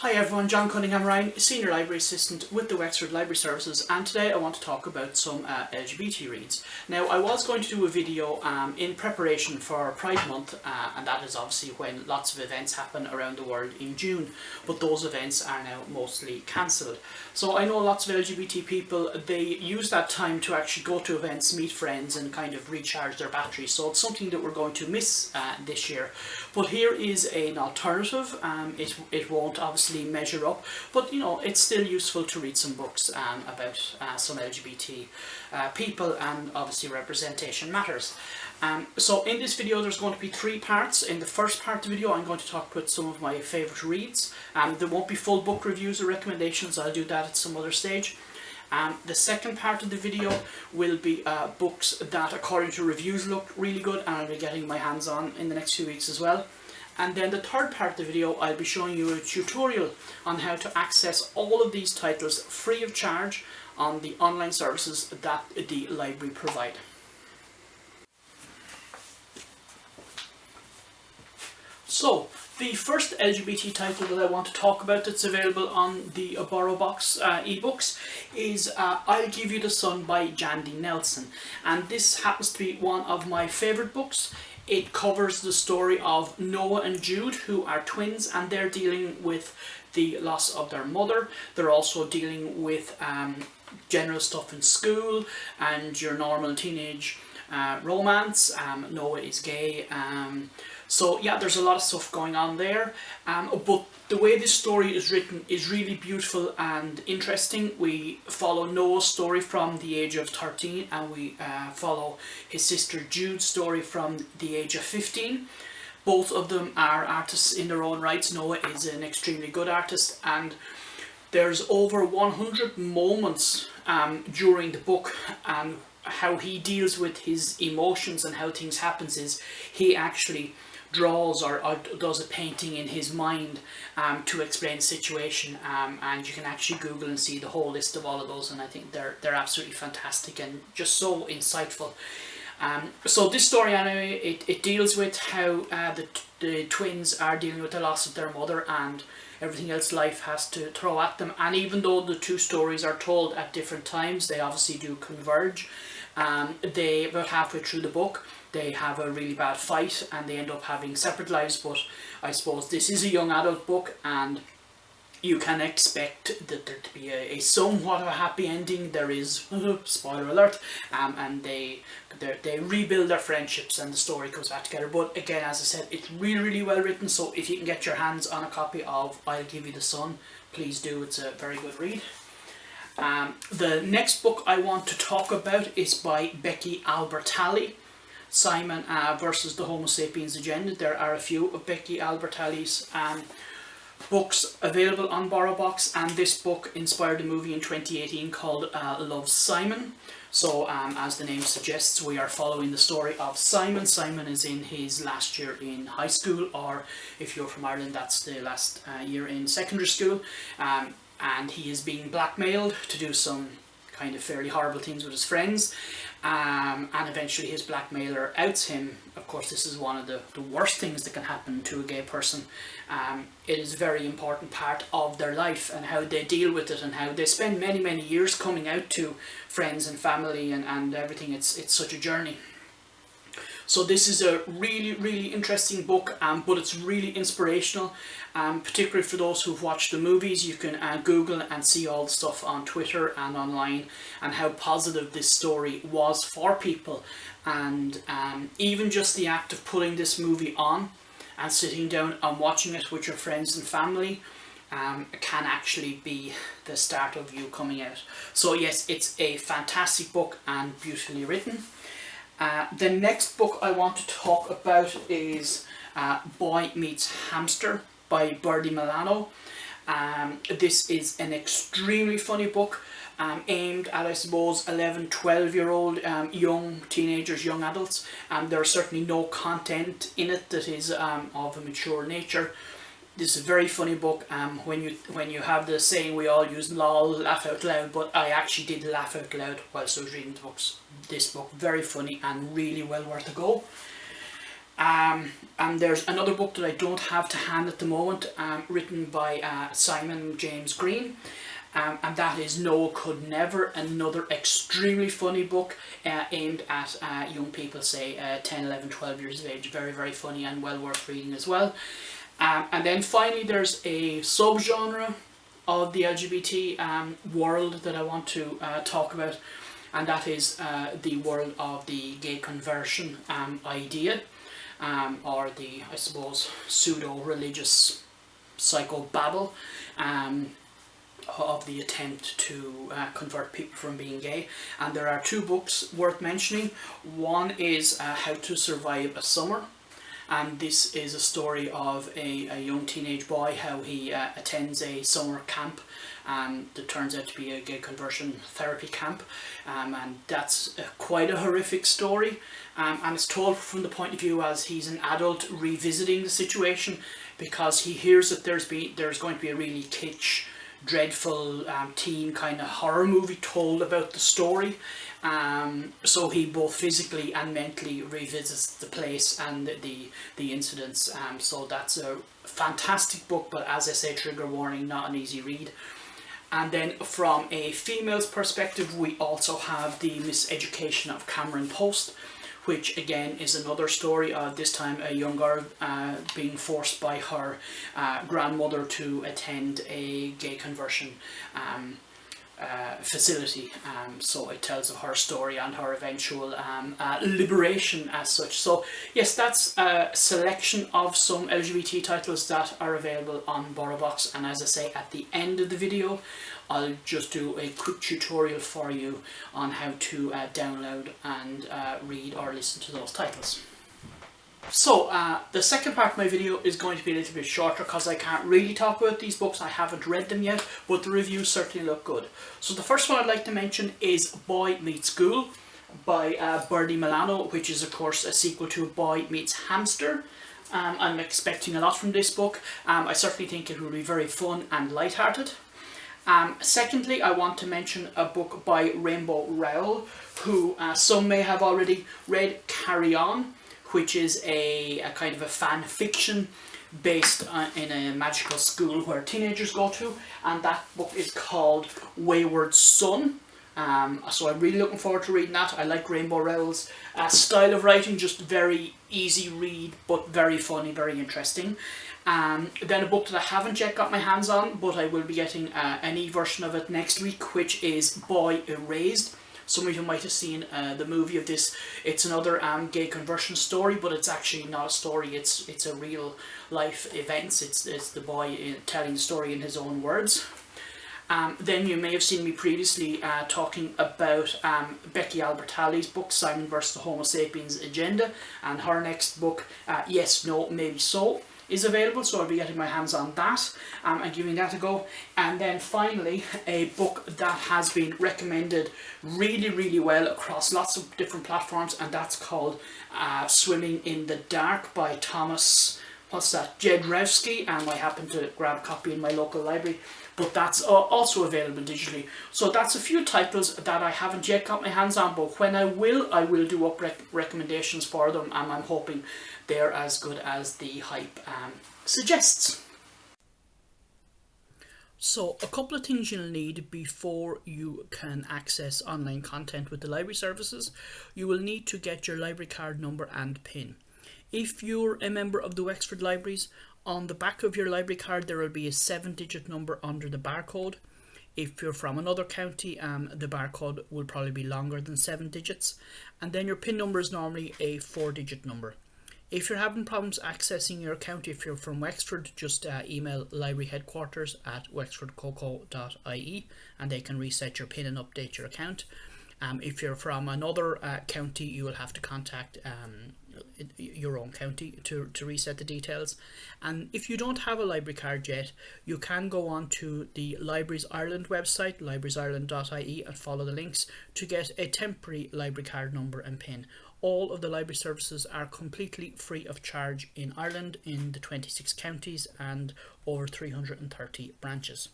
Hi everyone, John Cunningham Ryan, Senior Library Assistant with the Wexford Library Services, and today I want to talk about some LGBT reads. Now, I was going to do a video in preparation for Pride Month, and that is obviously when lots of events happen around the world in June, but those events are now mostly cancelled. So I know lots of LGBT people, they use that time to actually go to events, meet friends and kind of recharge their batteries, so it's something that we're going to miss this year. But here is an alternative. It won't obviously measure up, but you know, it's still useful to read some books about some LGBT people, and obviously representation matters. So in this video there's going to be three parts. In the first part of the video I'm going to talk about some of my favourite reads. There won't be full book reviews or recommendations, I'll do that at some other stage. The second part of the video will be books that according to reviews look really good and I'll be getting my hands on in the next few weeks as well. And then the third part of the video I'll be showing you a tutorial on how to access all of these titles free of charge on the online services that the library provide. So, the first LGBT title that I want to talk about that's available on the BorrowBox eBooks is I'll Give You the Sun by Jandy Nelson, and this happens to be one of my favourite books. It covers the story of Noah and Jude, who are twins, and they're dealing with the loss of their mother. They're also dealing with general stuff in school and your normal teenage romance. Noah is gay. So yeah, there's a lot of stuff going on there, but the way this story is written is really beautiful and interesting. We follow Noah's story from the age of 13, and we follow his sister Jude's story from the age of 15. Both of them are artists in their own rights. Noah is an extremely good artist, and there's over 100 moments during the book, and how he deals with his emotions and how things happen is he actually draws or does a painting in his mind to explain the situation, and you can actually Google and see the whole list of all of those, and I think they're absolutely fantastic and just so insightful. So this story anyway, it deals with how the twins are dealing with the loss of their mother and everything else life has to throw at them, and even though the two stories are told at different times, they obviously do converge. They, about halfway through the book, they have a really bad fight and they end up having separate lives, but I suppose this is a young adult book and you can expect that there to be a somewhat of a happy ending. There is, spoiler alert, and they rebuild their friendships and the story comes back together. But again, as I said, it's really, really well written, so if you can get your hands on a copy of I'll Give You the Sun, please do. It's a very good read. The next book I want to talk about is by Becky Albertalli, Simon versus the Homo Sapiens Agenda. There are a few of Becky Albertalli's books available on BorrowBox, and this book inspired a movie in 2018 called Love, Simon. So as the name suggests, we are following the story of Simon. Simon is in his last year in high school, or if you're from Ireland, that's the last year in secondary school. And he is being blackmailed to do some kind of fairly horrible things with his friends, and eventually his blackmailer outs him. Of course, this is one of the worst things that can happen to a gay person. It is a very important part of their life and how they deal with it and how they spend many years coming out to friends and family and everything. It's such a journey. So this is a really interesting book, but it's really inspirational, particularly for those who've watched the movies. You can Google and see all the stuff on Twitter and online and how positive this story was for people, and even just the act of putting this movie on and sitting down and watching it with your friends and family can actually be the start of you coming out. So yes, it's a fantastic book and beautifully written. The next book I want to talk about is Boy Meets Hamster by Birdie Milano. This is an extremely funny book aimed at, I suppose, 11, 12-year-old young teenagers, young adults. There is certainly no content in it that is of a mature nature. This is a very funny book. When you have the saying we all use lol, laugh out loud, but I actually did laugh out loud whilst I was reading this book. Very funny and really well worth a go. And there's another book that I don't have to hand at the moment, written by Simon James Green. And that is Noah Could Never, another extremely funny book aimed at young people, say 10, 11, 12 years of age. Very, very funny and well worth reading as well. And then finally there's a subgenre of the LGBT world that I want to talk about, and that is the world of the gay conversion idea, or the, I suppose, pseudo-religious psychobabble of the attempt to convert people from being gay. And there are two books worth mentioning. One is How to Survive a Summer, and this is a story of a young teenage boy, how he attends a summer camp that turns out to be a gay conversion therapy camp, and that's quite a horrific story, and it's told from the point of view as he's an adult revisiting the situation, because he hears that there's going to be a really kitsch, dreadful teen kind of horror movie told about the story. So he both physically and mentally revisits the place and the incidents. So that's a fantastic book, but as I say, trigger warning, not an easy read. And then from a female's perspective, we also have The Miseducation of Cameron Post, which again is another story of this time a young girl being forced by her grandmother to attend a gay conversion facility. So it tells of her story and her eventual liberation as such. So yes, that's a selection of some LGBT titles that are available on BorrowBox, and as I say, at the end of the video I'll just do a quick tutorial for you on how to download and read or listen to those titles. So the second part of my video is going to be a little bit shorter because I can't really talk about these books. I haven't read them yet, but the reviews certainly look good. So the first one I'd like to mention is Boy Meets Ghoul by Birdie Milano, which is of course a sequel to Boy Meets Hamster. I'm expecting a lot from this book. I certainly think it will be very fun and light-hearted. Secondly, I want to mention a book by Rainbow Rowell, who some may have already read, Carry On, which is a kind of a fan fiction based in a magical school where teenagers go to, and that book is called Wayward Son. So I'm really looking forward to reading that. I like Rainbow Rowell's style of writing, just very easy read, but very funny, very interesting. Then a book that I haven't yet got my hands on, but I will be getting an e-version of it next week, which is Boy Erased. Some of you might have seen the movie of this. It's another gay conversion story, but it's actually not a story. It's a real life events. It's the boy telling the story in his own words. Then you may have seen me previously talking about Becky Albertalli's book, Simon vs. the Homo Sapiens Agenda, and her next book, Yes, No, Maybe So, is available, so I'll be getting my hands on that and giving that a go. And then finally, a book that has been recommended really, really well across lots of different platforms, and that's called Swimming in the Dark by Thomas, Jedrzejewski, and I happen to grab a copy in my local library, but that's also available digitally. So that's a few titles that I haven't yet got my hands on, but when I will do up recommendations for them, and I'm hoping they're as good as the hype suggests. So a couple of things you'll need before you can access online content with the library services. You will need to get your library card number and PIN. If you're a member of the Wexford Libraries, on the back of your library card there will be a 7-digit number under the barcode. If you're from another county, the barcode will probably be longer than 7 digits. And then your PIN number is normally a 4-digit number. If you're having problems accessing your account, if you're from Wexford, just email library headquarters at wexfordcoco.ie and they can reset your PIN and update your account. If you're from another county, you will have to contact your own county to reset the details. And if you don't have a library card yet, you can go on to the Libraries Ireland website, librariesireland.ie, and follow the links to get a temporary library card number and PIN. All of the library services are completely free of charge in Ireland, in the 26 counties and over 330 branches.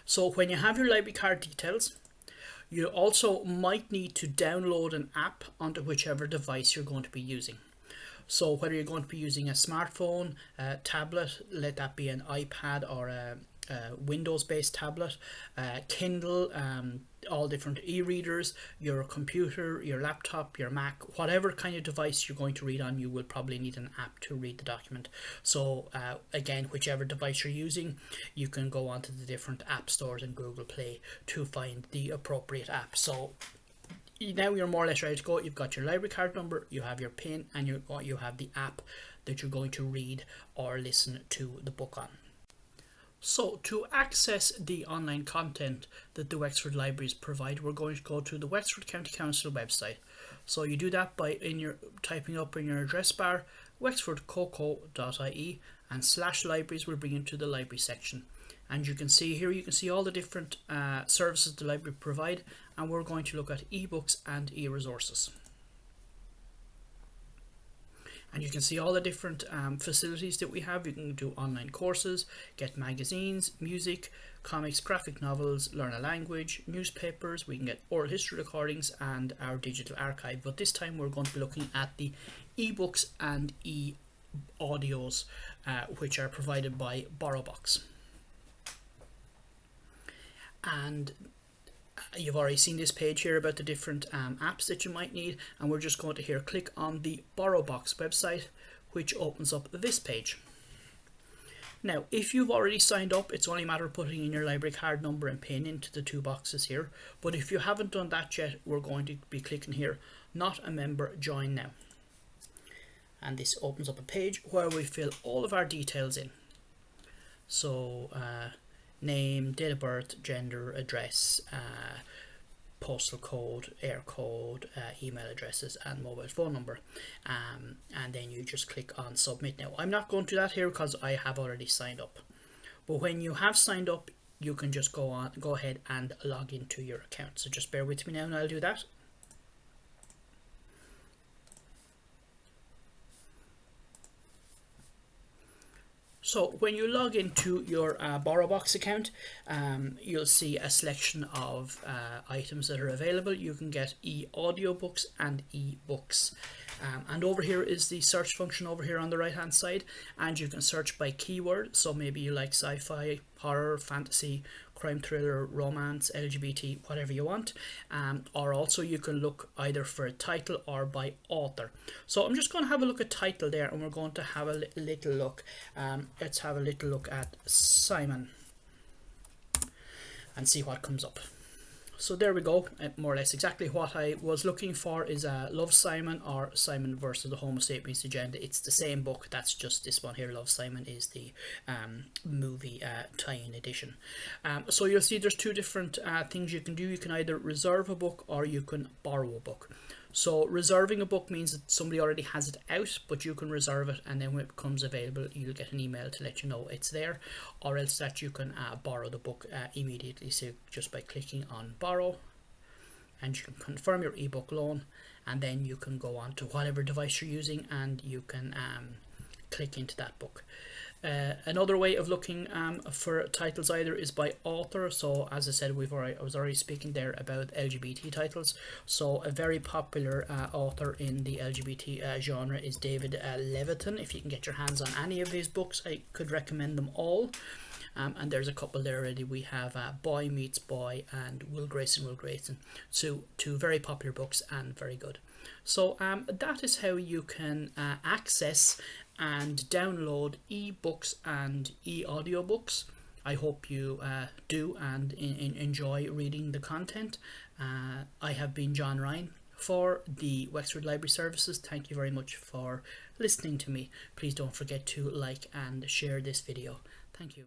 So when you have your library card details, you also might need to download an app onto whichever device you're going to be using. So whether you're going to be using a smartphone, a tablet, let that be an iPad or a Windows-based tablet, Kindle, all different e-readers, your computer, your laptop, your Mac, whatever kind of device you're going to read on, you will probably need an app to read the document. So again, whichever device you're using, you can go onto the different app stores in Google Play to find the appropriate app. So now you're more or less ready to go. You've got your library card number, you have your PIN, and you have the app that you're going to read or listen to the book on. So to access the online content that the Wexford Libraries provide, we're going to go to the Wexford County Council website. So you do that by typing up in your address bar wexfordcoco.ie, and /libraries will bring you to the library section. And you can see here, you can see all the different services the library provide, and we're going to look at eBooks and e-resources. And you can see all the different facilities that we have. You can do online courses, get magazines, music, comics, graphic novels, learn a language, newspapers. We can get oral history recordings and our digital archive. But this time we're going to be looking at the ebooks and e-audios, which are provided by BorrowBox. And you've already seen this page here about the different apps that you might need, and we're just going to here click on the BorrowBox website, which opens up this page. Now if you've already signed up, it's only a matter of putting in your library card number and PIN into the two boxes here, but if you haven't done that yet, we're going to be clicking here, not a member, join now. And this opens up a page where we fill all of our details in. So name, date of birth, gender, address, postal code, air code, email addresses and mobile phone number, and then you just click on submit. Now I'm not going to do that here because I have already signed up, but when you have signed up you can just go ahead and log into your account. So just bear with me now and I'll do that. So when you log into your BorrowBox account, you'll see a selection of items that are available. You can get e-audiobooks and e-books. And over here is the search function over here on the right hand side, and you can search by keyword. So maybe you like sci-fi, horror, fantasy, crime, thriller, romance, LGBT, whatever you want. Or also you can look either for a title or by author. So I'm just going to have a look at title there, and we're going to have a little look. Let's have a little look at Simon and see what comes up. So there we go, more or less exactly what I was looking for is Love Simon or Simon versus the Homo Sapiens Agenda. It's the same book, that's just this one here. Love Simon is the movie tie-in edition. So you'll see there's two different things you can do. You can either reserve a book or you can borrow a book. So reserving a book means that somebody already has it out, but you can reserve it, and then when it becomes available you'll get an email to let you know it's there, or else that you can borrow the book immediately. So just by clicking on borrow, and you can confirm your ebook loan, and then you can go on to whatever device you're using and you can click into that book. Another way of looking for titles either is by author. So as I said, I was already speaking there about LGBT titles. So a very popular author in the LGBT genre is David Levitan. If you can get your hands on any of his books, I could recommend them all. And there's a couple there already. We have Boy Meets Boy and Will Grayson, Will Grayson. So two very popular books and very good. So that is how you can access and download ebooks and e-audiobooks. I hope you do and enjoy reading the content. I have been John Ryan for the Wexford Library Services. Thank you very much for listening to me. Please don't forget to like and share this video. Thank you.